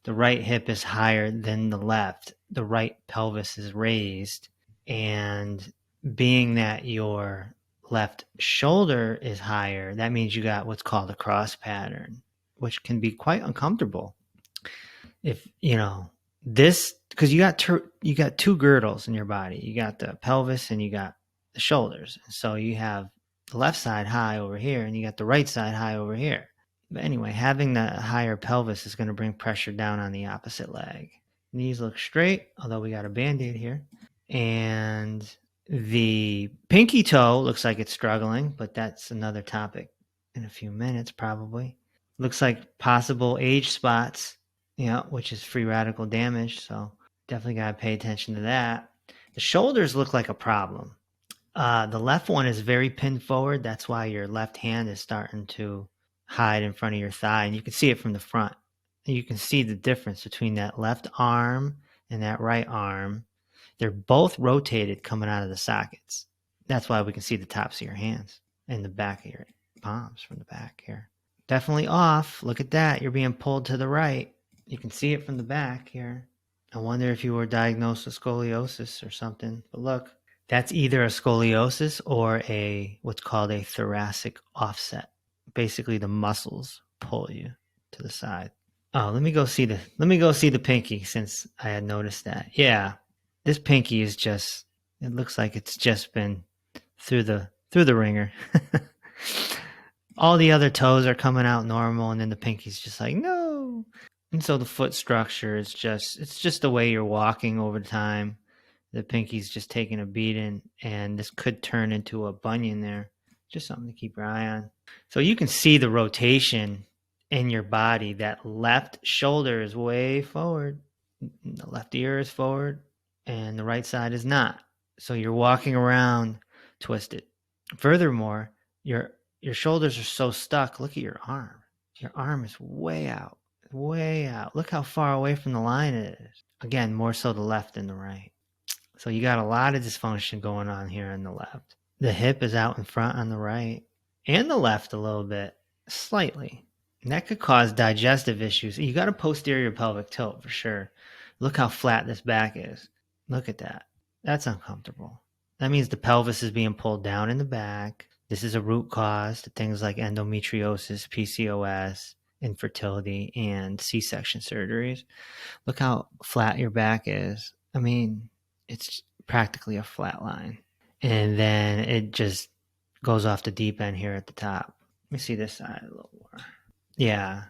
the right hip is higher than the left. The right pelvis is raised. And being that your left shoulder is higher, that means you got what's called a cross pattern, which can be quite uncomfortable. If this, because you got two girdles in your body. You got the pelvis and you got the shoulders. So you have the left side high over here and you got the right side high over here. But anyway, having the higher pelvis is going to bring pressure down on the opposite leg. Knees look straight, although we got a Band-Aid here. And the pinky toe looks like it's struggling, but that's another topic in a few minutes probably. Looks like possible age spots, which is free radical damage. So definitely got to pay attention to that. The shoulders look like a problem. The left one is very pinned forward. That's why your left hand is starting to hide in front of your thigh. And you can see it from the front. And you can see the difference between that left arm and that right arm. They're both rotated coming out of the sockets. That's why we can see the tops of your hands and the back of your palms from the back here. Definitely off. Look at that. You're being pulled to the right. You can see it from the back here. I wonder if you were diagnosed with scoliosis or something. But look, that's either a scoliosis or what's called a thoracic offset. Basically, the muscles pull you to the side. Oh, let me go see the pinky since I had noticed that. Yeah, this pinky is just, it looks like it's just been through the ringer. All the other toes are coming out normal, and then the pinky's just like, no. And so the foot structure is it's just the way you're walking over time. The pinky's just taking a beating, and this could turn into a bunion there. Just something to keep your eye on. So you can see the rotation in your body. That left shoulder is way forward. The left ear is forward, and the right side is not. So you're walking around twisted. Furthermore, your shoulders are so stuck. Look at your arm. Your arm is way out, way out. Look how far away from the line it is. Again, more so the left than the right. So you got a lot of dysfunction going on here on the left. The hip is out in front on the right and the left a little bit, slightly. And that could cause digestive issues. You got a posterior pelvic tilt for sure. Look how flat this back is. Look at that. That's uncomfortable. That means the pelvis is being pulled down in the back. This is a root cause to things like endometriosis, PCOS, infertility, and C-section surgeries. Look how flat your back is. I mean, it's practically a flat line. And then it just goes off the deep end here at the top. Let me see this side a little more. Yeah,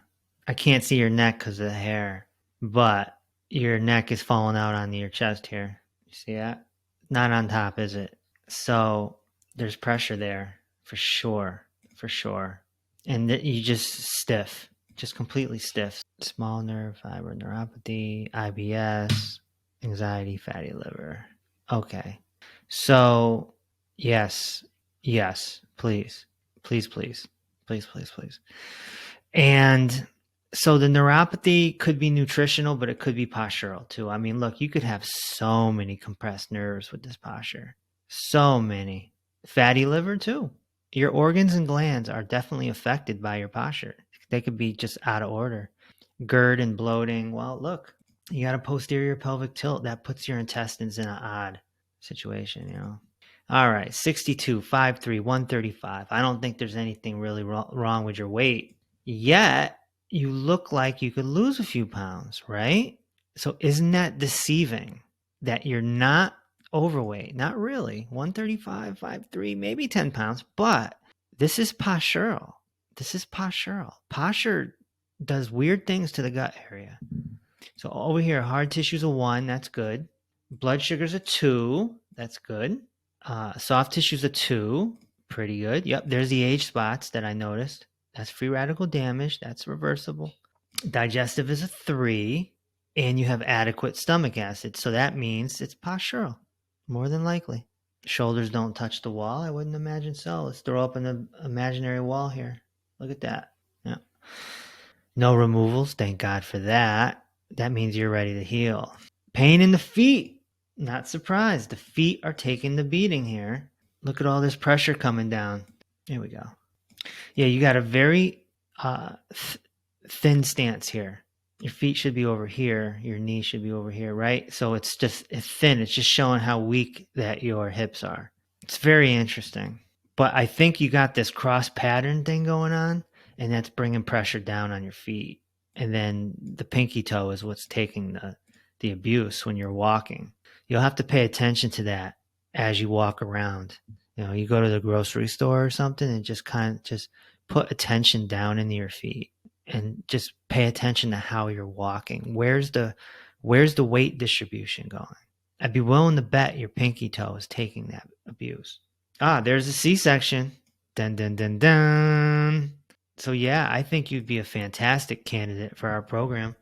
I can't see your neck because of the hair, but your neck is falling out onto your chest here. You see that? Not on top, is it? So there's pressure there for sure, for sure. And you just stiff, just completely stiff. Small nerve fiber neuropathy, IBS, anxiety, fatty liver. Okay. So yes, please. And so the neuropathy could be nutritional, but it could be postural too. I mean, look, you could have so many compressed nerves with this posture. So many. Fatty liver too. Your organs and glands are definitely affected by your posture. They could be just out of order. GERD and bloating. Well, look, you got a posterior pelvic tilt. That puts your intestines in an odd situation, All right, 62, 5'3", 135. I don't think there's anything really wrong with your weight. Yet, you look like you could lose a few pounds, right? So isn't that deceiving that you're not overweight? Not really. 135, 5'3", maybe 10 pounds, but this is postural. Posture does weird things to the gut area. So over here, hard tissue's a 1, that's good. Blood sugar's a 2, that's good. Soft tissue's a 2, pretty good. Yep, there's the age spots that I noticed. That's free radical damage, that's reversible. Digestive is a 3, and you have adequate stomach acid. So that means it's postural, more than likely. Shoulders don't touch the wall. I wouldn't imagine so. Let's throw up an imaginary wall here. Look at that. Yeah. No removals. Thank God for that. That means you're ready to heal. Pain in the feet. Not surprised. The feet are taking the beating here. Look at all this pressure coming down. Here we go. Yeah, you got a very thin stance here. Your feet should be over here. Your knee should be over here, right? So it's thin. It's just showing how weak that your hips are. It's very interesting. But I think you got this cross pattern thing going on, and that's bringing pressure down on your feet. And then the pinky toe is what's taking the abuse when you're walking. You'll have to pay attention to that as you walk around. You go to the grocery store or something and just put attention down into your feet and just pay attention to how you're walking. Where's the weight distribution going? I'd be willing to bet your pinky toe is taking that abuse. There's a C-section. Dun dun dun dun. So yeah, I think you'd be a fantastic candidate for our program.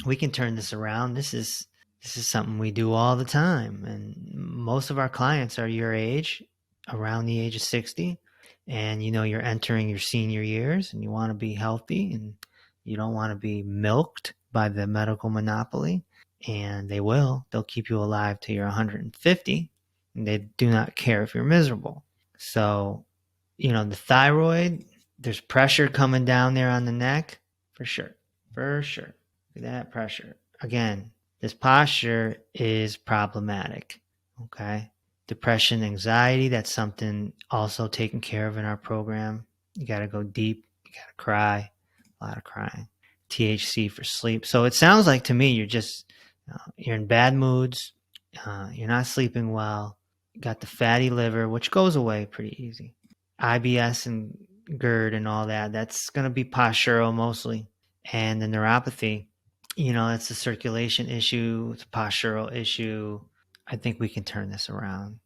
We can turn this around. This is something we do all the time, and most of our clients are your age, around the age of 60, and you're entering your senior years, and you want to be healthy, and you don't want to be milked by the medical monopoly, and they'll keep you alive till you're 150, and they do not care if you're miserable. So, the thyroid, there's pressure coming down there on the neck, for sure. Look at that pressure. Again, this posture is problematic. Okay. Depression, anxiety, that's something also taken care of in our program. You got to go deep. You got to cry, a lot of crying. THC for sleep. So it sounds like to me you're in bad moods. You're not sleeping well. You got the fatty liver, which goes away pretty easy. IBS and GERD and all that, that's going to be postural mostly. And the neuropathy, it's a circulation issue. It's a postural issue. I think we can turn this around.